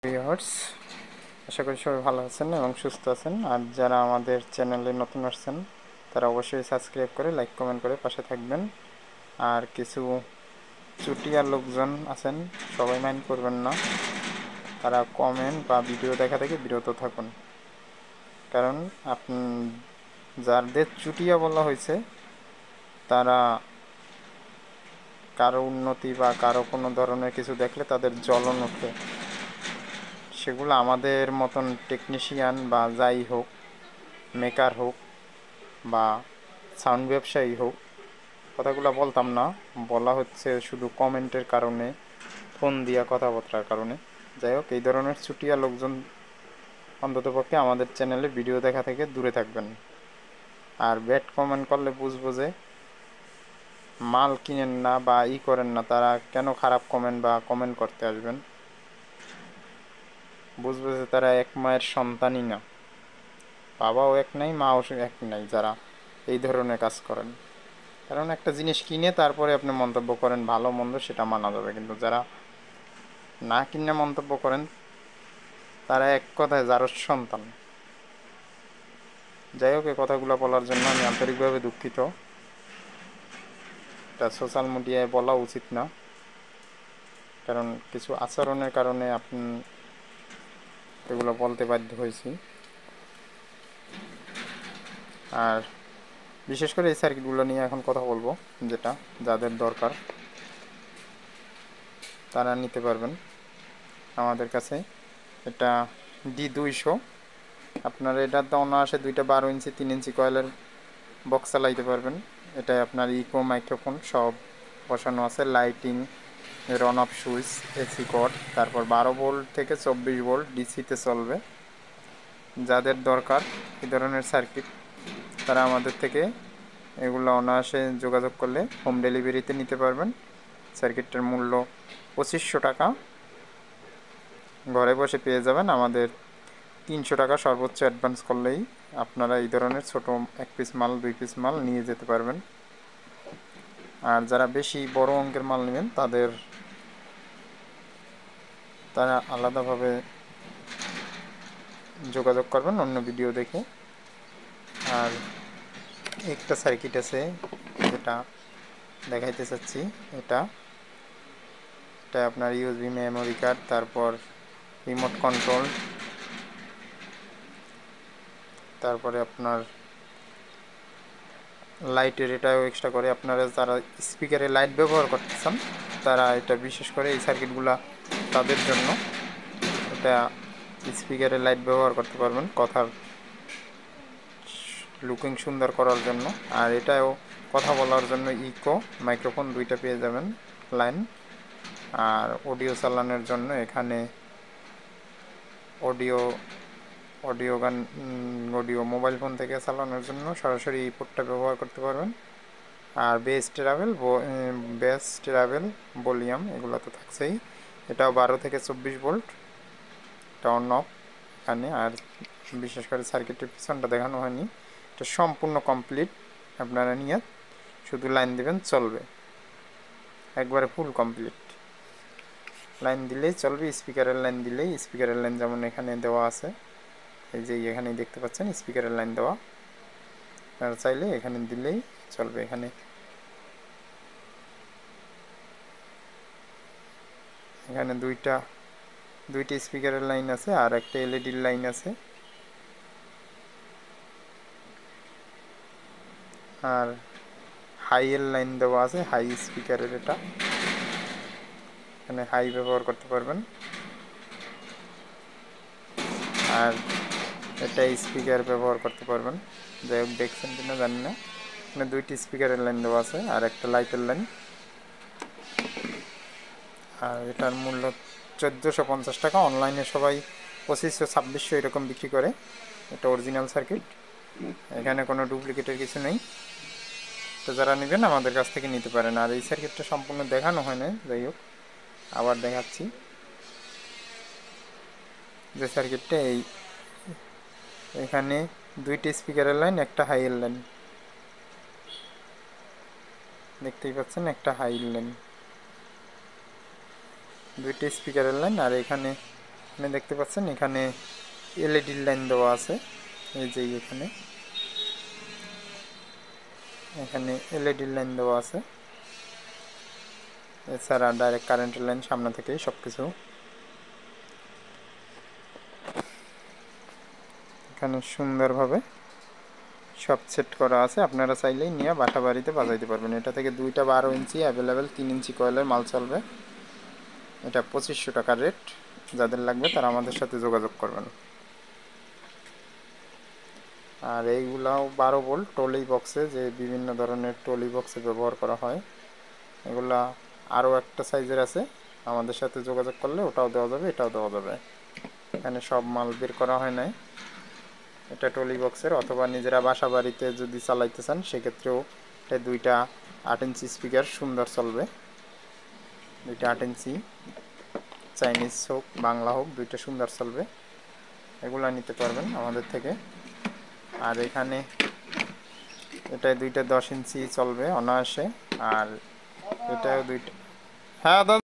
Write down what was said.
Viewers, আশা করি সবাই ভালো আছেন এবং সুস্থ আছেন। আর যারা আমাদের চ্যানেলে নতুন আসছেন তারা অবশ্যই সাবস্ক্রাইব করে লাইক কমেন্ট করে পাশে থাকবেন। আর কিছু চুটিয়া লোকজন আছেন, সবাই মাইন্ড করবেন না, তারা কমেন্ট বা ভিডিও দেখা থেকে বিরত থাকুন। কারণ আপনি যাদের চুটিয়া বলা হয়েছে তারা কারো উন্নতি বা কারো কোনো ধরনের কিছু দেখলে তাদের জ্বলন ওঠে। সেগুলো আমাদের মতন টেকনিশিয়ান বা যাই হোক, মেকার হোক বা সাউন্ড ব্যবসায়ী হোক, কথাগুলো বলতাম না, বলা হচ্ছে শুধু কমেন্টের কারণে, ফোন দিয়া কথাবার্তার কারণে। যাই হোক, এই ধরনের চুটিয়া লোকজন অন্ততপক্ষে আমাদের চ্যানেলে ভিডিও দেখা থেকে দূরে থাকবেন। আর ব্যাড কমেন্ট করলে বুঝবো যে মাল কিনেন না বা করেন না, তারা কেন খারাপ কমেন্ট বা কমেন্ট করতে আসবেন। বুঝবো যে তারা এক মায়ের সন্তানই না, বাবাও এক নাই মাও এক নাই, যারা এই ধরনের কাজ করেন। কারণ একটা জিনিস কিনে তারপরে আপনি মন্তব্য করেন ভালো মন্দ, সেটা মানা যাবে, কিন্তু যারা না কিনে মন্তব্য করেন তারা এক কথায় যারও সন্তান। যাই হোক, এই কথাগুলো বলার জন্য আমি আন্তরিকভাবে দুঃখিত। এটা সোশ্যাল মিডিয়ায় বলা উচিত না, কারণ কিছু আচরণের কারণে আপনি এগুলো বলতে বাধ্য হয়েছি। আর বিশেষ করে এই সার্কিটগুলো নিয়ে এখন কথা বলবো, যেটা যাদের দরকার তারা নিতে পারবেন আমাদের কাছে। এটা D200, আপনার এটার তো অনায়াসে 2টা 12 ইঞ্চি 3 ইঞ্চি কয়েলের বক্স চালাইতে পারবেন। এটাই আপনার ইকো মাইক্রোফোন সব বসানো আছে, lighting, on off switch, AC cord, তারপর 12 ভোল্ট থেকে 24 ভোল্ট ডিসিতে চলবে। যাদের দরকার এই ধরনের সার্কিট তারা আমাদের থেকে এগুলো অনায়াসে যোগাযোগ করলে হোম ডেলিভারিতে নিতে পারবেন। সার্কিটটার মূল্য 2500 টাকা, ঘরে বসে পেয়ে যাবেন। আমাদের 300 টাকা সর্বোচ্চ অ্যাডভান্স করলেই আপনারা এই ধরনের ছোট 1 পিস মাল 2 পিস মাল নিয়ে যেতে পারবেন। আর যারা বেশি বড় অঙ্কের মাল নেবেন তারা আলাদাভাবে যোগাযোগ করবেন অন্য ভিডিও দেখে। আর একটা সার্কিট আছে যেটা দেখাইতে চাচ্ছি, এটা আপনার ইউএসবি মেমোরি কার্ড, তারপর রিমোট কন্ট্রোল, তারপরে আপনার লাইটের এটাও এক্সট্রা করে। আপনারা যারা স্পিকারে লাইট ব্যবহার করতেছেন তারা এটা বিশেষ করে এই সার্কিটগুলো তাদের জন্য। এটা স্পিকারে লাইট ব্যবহার করতে পারবেন কথার লুকিং সুন্দর করার জন্য। আর এটাও কথা বলার জন্য ইকো মাইক্রোফোন 2টা পেয়ে যাবেন লাইন। আর অডিও চালানোর জন্য এখানে অডিও মোবাইল ফোন থেকে চালানোর জন্য সরাসরি এই পোর্টটা ব্যবহার করতে পারবেন। আর বেস ট্রাভেল ভলিউম এগুলো তো থাকছেই। এটাও 12 থেকে 24 ভোল্ট, এটা অন অফ এখানে। আর বিশেষ করে সার্কিটের পিছনটা দেখানো হয়নি, এটা সম্পূর্ণ কমপ্লিট। আপনারা নিয়ে শুধু লাইন দেবেন, চলবে, একবারে ফুল কমপ্লিট। লাইন দিলেই চলবে, স্পিকারের লাইন দিলেই, স্পিকারের লাইন যেমন এখানে দেওয়া আছে, এই যে এখানেই দেখতে পাচ্ছেন স্পিকারের লাইন দেওয়া, আপনারা চাইলে এখানে দিলেই চলবে। এখানে দুইটা স্পিকারের লাইন আছে আর একটা এলইডির লাইন আছে। আর হাইয়ের লাইন দেওয়া আছে, হাই স্পিকারের, এটা এখানে হাই ব্যবহার করতে পারবেন। আর এটা স্পিকার ব্যবহার করতে পারবেন। যাই হোক, দেখছেন কিনা জানি না, এখানে 2টি স্পিকারের লাইন দেওয়া আছে আর একটা লাইটের লাইন। আর এটার মূল্য 1450 টাকা। অনলাইনে সবাই 2500-2600 এরকম বিক্রি করে। এটা অরিজিনাল সার্কিট, এখানে কোনো ডুপ্লিকেটের কিছু নেই। তো যারা নেবেন আমাদের কাছ থেকে নিতে পারেন। আর এই সার্কিটটা সম্পূর্ণ দেখানো হয় না, যাই হোক আবার দেখাচ্ছি। যে সার্কিটটা এখানে 2টি স্পিকারের লাইন, একটা হাইয়ের লাইন, দেখতেই পাচ্ছেন, একটা হাই লাইন, 2টি স্পিকারের লাইন। আর এখানে আপনি দেখতে পাচ্ছেন এখানে এলইডি লাইন দেওয়া আছে, এই যে এখানে এলইডি লাইন দেওয়া আছে। এছাড়া ডাইরেক্ট কারেন্টের লাইন সামনে থেকেই সব কিছু এখানে সুন্দরভাবে সব সেট করা আছে। আপনারা চাইলেই নিয়ে বাসা বাড়িতে বাজাইতে পারবেন। এটা থেকে দুইটা 12 ইঞ্চি অ্যাভেলেবেল, 3 ইঞ্চি কয়েলের মাল চলবে। এটা 2500 টাকা রেট। যাদের লাগবে তারা আমাদের সাথে যোগাযোগ করবেন। আর এইগুলাও 12 ভোল্ট টলি বক্সে, যে বিভিন্ন ধরনের টলি বক্সে ব্যবহার করা হয়, এগুলা আরও একটা সাইজের আছে, আমাদের সাথে যোগাযোগ করলে ওটাও দেওয়া যাবে, এটাও দেওয়া যাবে। এখানে সব মাল বের করা হয় নাই। এটা টলি বক্সের, অথবা নিজেরা বাসা বাড়িতে যদি চালাইতে চান সেক্ষেত্রেও এটা দুইটা 8 ইঞ্চি স্পিকার সুন্দর চলবে। দুইটা 8 ইঞ্চি, চাইনিজ হোক বাংলা হোক, দুইটা সুন্দর চলবে। এগুলা নিতে পারবেন আমাদের থেকে। আর এখানে এটা দুইটা 10 ইঞ্চি চলবে অনায়াসে। আর এটাও দুইটা, হ্যাঁ দাদা।